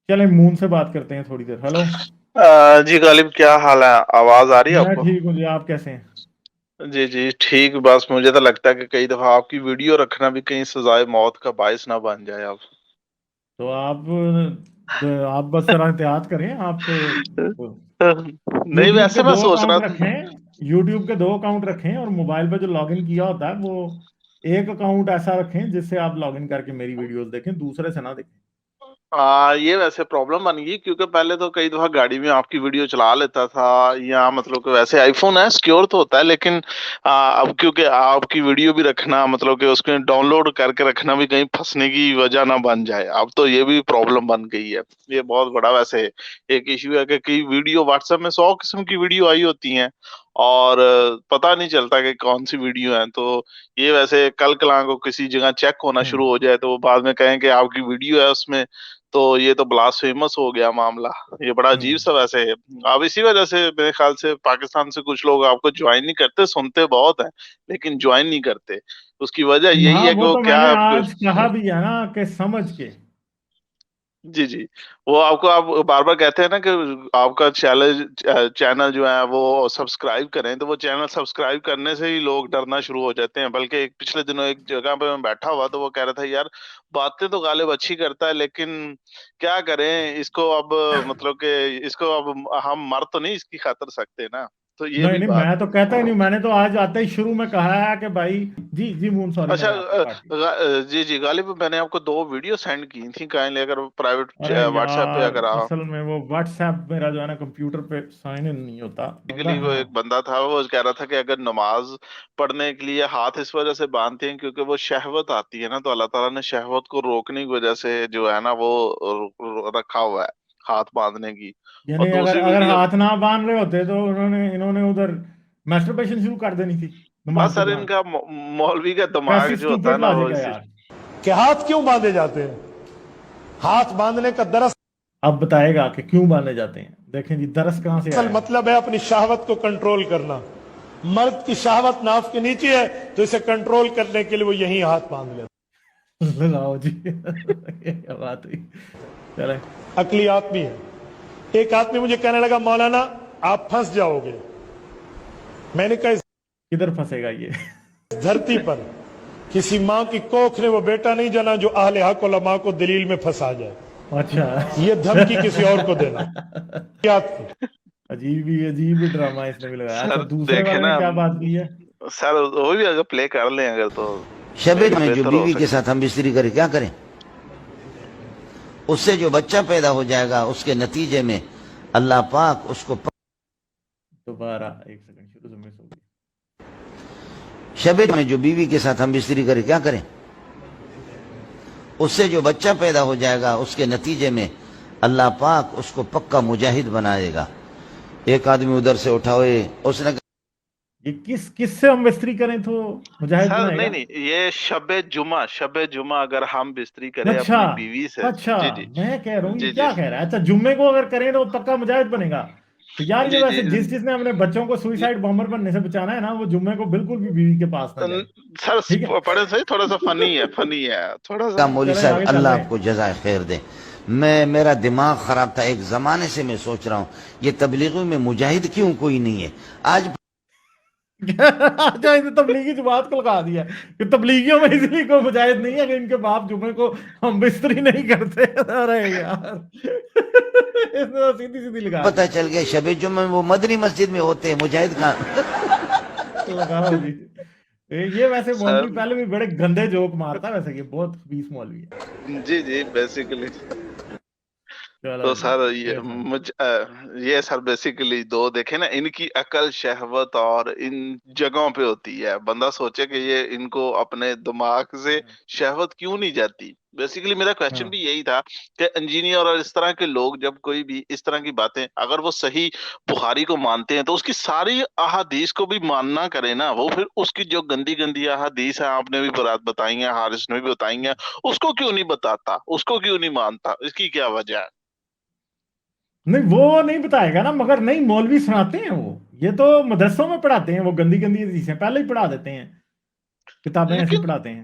چلیں مون سے بات کرتے ہیں تھوڑی دیر. ہلو. جی غالب، کیا حال ہے؟ آواز آ رہی ہے آپ میں کو؟ ٹھیک ہوں جی، آپ کیسے ہیں؟ جی جی ٹھیک. بس مجھے تو لگتا ہے کہ کئی دفعہ آپ کی ویڈیو رکھنا بھی کہیں سزائے موت کا باعث نہ بن جائے آپ. تو آپ بس ذرا احتیاط کریں. آپ نہیں، یوٹیوب کے ویسے میں دو سوچ رہا اکاؤنٹ تھا. رکھیں. یوٹیوب کے دو اکاؤنٹ رکھیں اور موبائل پہ جو لاگ ان کیا ہوتا ہے وہ ایک اکاؤنٹ ایسا رکھیں جس سے آپ لاگ ان کر کے میری ویڈیوز دیکھیں، دوسرے سے نہ دیکھیں. یہ ویسے پرابلم بن گئی، کیونکہ پہلے تو کئی دفعہ گاڑی میں آپ کی ویڈیو چلا لیتا تھا، یا مطلب کہ ویسے آئی فون ہے سیکیور تو ہوتا ہے، لیکن اب کیونکہ آپ کی ویڈیو بھی رکھنا مطلب کہ اس میں ڈاؤن لوڈ کر کے رکھنا بھی کہیں پھنسنے کی وجہ نہ بن جائے. اب تو یہ بھی پرابلم بن گئی ہے. یہ بہت بڑا ویسے ایک ایشو ہے کہ کئی ویڈیو واٹس ایپ میں 100 قسم کی ویڈیو آئی ہوتی ہیں اور پتہ نہیں چلتا کہ کون سی ویڈیو ہے. تو یہ ویسے کل کلاں کو کسی جگہ چیک ہونا ہوں. شروع ہو جائے تو وہ بعد میں کہیں کہ آپ کی ویڈیو ہے اس میں، تو یہ تو بلاس فیمس ہو گیا معاملہ. یہ بڑا ہوں. عجیب سا ویسے ہے. اب اسی وجہ سے میرے خیال سے پاکستان سے کچھ لوگ آپ کو جوائن نہیں کرتے، سنتے بہت ہیں لیکن جوائن نہیں کرتے. اس کی وجہ یہی ہاں، ہے کہ وہ وہ تو میں کیا نے آپ کو. آج کہا بھی ہے نا کہ سمجھ کے. جی جی، وہ آپ بار بار کہتے ہیں نا کہ آپ کا چینل جو ہے وہ سبسکرائب کریں، تو وہ چینل سبسکرائب کرنے سے ہی لوگ ڈرنا شروع ہو جاتے ہیں. بلکہ پچھلے دنوں ایک جگہ پہ میں بیٹھا ہوا تو وہ کہہ رہا تھا یار باتیں تو غالب اچھی کرتا ہے لیکن کیا کریں اس کو اب، مطلب کہ اس کو اب ہم مر تو نہیں اس کی خاطر سکتے نا. تو یہ نہیں بھی نہیں، بات میں تو ہے. کہتا ہی نہیں. میں نے تو آج آتے ہی شروع میں کہا ہے کہ بھائی جی جی مون، سوری میں اچھا، نے آپ کو کاٹ دیا. جی جی غالب، میں نے آپ کو 2 ویڈیو سینڈ کی تھی، کائنڈلی اگر پرائیویٹ ارے واٹس ایپ پہ یار، اگر آپ. اصل میں وہ واٹس ایپ میرا جو ہے نا کمپیوٹر پہ سائن ان نہیں ہوتا بندہ بیسیکلی ہے وہ نا. ایک بندہ تھا، وہ کہہ رہا تھا کہ اگر نماز پڑھنے کے لیے ہاتھ اس وجہ سے باندھتے ہیں کیونکہ وہ شہوت آتی ہے نا، تو اللہ تعالیٰ نے شہوت کو روکنے کی وجہ سے جو ہے نا وہ رکھا ہوا ہے ہاتھ باندھنے کی. اور یعنی اگر دوسری اگر ویڈیو، ہاتھ نہ باندھ رہے ہوتے تو انہوں نے ادھر میسٹربیشن شروع کر دینی تھی نماز بس کے سر ان دوران. کا مولوی کا دماغ کیسی جو ہوتا ہے اسٹوپڈ نا وہ لاجک ہے اسی. یار. کہ ہاتھ کیوں باندھے جاتے ہیں؟ ہاتھ باندھنے کا دراصل اب بتائے گا کہ کیوں باندھے جاتے ہیں. دیکھیں جی درس کہاں سے آیا ہے. مطلب ہے اپنی شہوت کو کنٹرول کرنا. مرد کی شہوت ناف کے نیچے ہے تو اسے کنٹرول کرنے کے لیے وہ یہی ہاتھ باندھ لیتا. لاؤ جی یہ کیا بات ہوئی. چلیں. عقلی آدمی ہے. ایک آدمی مجھے کہنے لگا مولانا آپ پھنس جاؤ گے. میں نے کہا اس کدھر پھنسے گا یہ؟ دھرتی پر کسی ماں کی کوکھ نے وہ بیٹا نہیں جانا جو اہل حق علماء کو دلیل میں پھنسا جائے. اچھا. یہ دھمکی کسی اور کو دینا. یاد کی عجیب ہی ڈرامہ اس نے بھی لگایا. سر اچھا دوسرے دیکھیں والے نے نا کیا بات کی ہے؟ سر، وہ بھی اگر پلے کر لیں اگر تو شب میں جو بہتر ہو بیوی کے سکتا. ساتھ ہم بستری کریں کیا کریں؟ اس سے جو بچہ پیدا ہو جائے گا اس کے نتیجے میں اللہ پاک اس کو دوبارہ ایک سیکنڈ، شروع سے مس ہو گئی. شب میں جو بیوی کے ساتھ ہم بستری کریں کیا کریں؟ اس سے جو بچہ پیدا ہو جائے گا اس کے نتیجے میں اللہ پاک اس کو پکا مجاہد بنائے گا. ایک آدمی ادھر سے اٹھا ہوئے اس نے یہ کس سے ہم بستری کریں تو مجاہد سر بنائے نہیں گا؟ نہیں، یہ شب جمعہ اگر ہم بستری کریں اچھا اپنی بیوی سے. اچھا، جی جی میں کہہ رہا ہوں یہ جی جی کیا کہہ رہا ہے. اچھا جمعے کو اگر کریں تو پکا مجاہد بنے گا. تو یار یہ جی ویسے جی. جس نے اپنے بچوں کو سوئسائڈ بامبر بننے سے بچانا ہے نا، وہ جمعے کو بالکل بھی بیوی کے پاس نہ جائے. ٹھیک سر ہے. پڑھے صحیح، تھوڑا سا فنی ہے تھوڑا کہا سا. مولوی چلیں صاحب آگے چل اللہ رہے آپ کو جزائے خیر دے. میرا دماغ خراب تھا ایک زمانے سے. میں سوچ رہا ہوں یہ تبلیغوں میں مجاہد کیوں کوئی نہیں ہے. آج اچھا اس نے تبلیغی جماعت کو لگا دیا کہ تبلیغیوں میں اس لیے کوئی مجاہد نہیں ہے کہ ان کے باپ جمعے کو ہم بستری نہیں کرتے. ارے یار اس نے تو سیدھی سیدھی لگا پتہ دی. چل گیا شب جمعہ میں وہ مدنی مسجد میں ہوتے ہیں مجاہد کہاں. لگاؤ جی. یہ ویسے سر مولوی پہلے بھی بڑے گندے جوک مارتا ہے. ویسے یہ بہت خبیث مولوی ہے. جی جی بیسیکلی. چلو تو جی سر پھر سنا. یہ سر بیسیکلی 2 دیکھیں نا، ان کی عقل شہوت اور ان جگہوں پہ ہوتی ہے. بندہ سوچے کہ یہ ان کو اپنے دماغ سے شہوت کیوں نہیں جاتی. بیسیکلی میرا کوشچن ہاں بھی یہی تھا کہ انجینئر اور اس طرح کے لوگ جب کوئی بھی اس طرح کی باتیں اگر وہ صحیح بخاری کو مانتے ہیں تو اس کی ساری احادیث کو بھی ماننا کرے نا. وہ پھر اس کی جو گندی گندی احادیث ہیں، آپ نے بھی بتائی ہیں، حارث نے بھی بتائی ہیں، اس کو کیوں نہیں بتاتا، اس کو کیوں نہیں مانتا؟ اس کی کیا وجہ ہے؟ نہیں وہ نہیں بتائے گا نا، مگر نہیں مولوی سناتے ہیں. وہ یہ تو مدرسوں میں پڑھاتے ہیں. وہ گندی گندی حدیثیں پہلے ہی پڑھا دیتے ہیں، کتابیں ایسی لیکن پڑھاتے ہیں.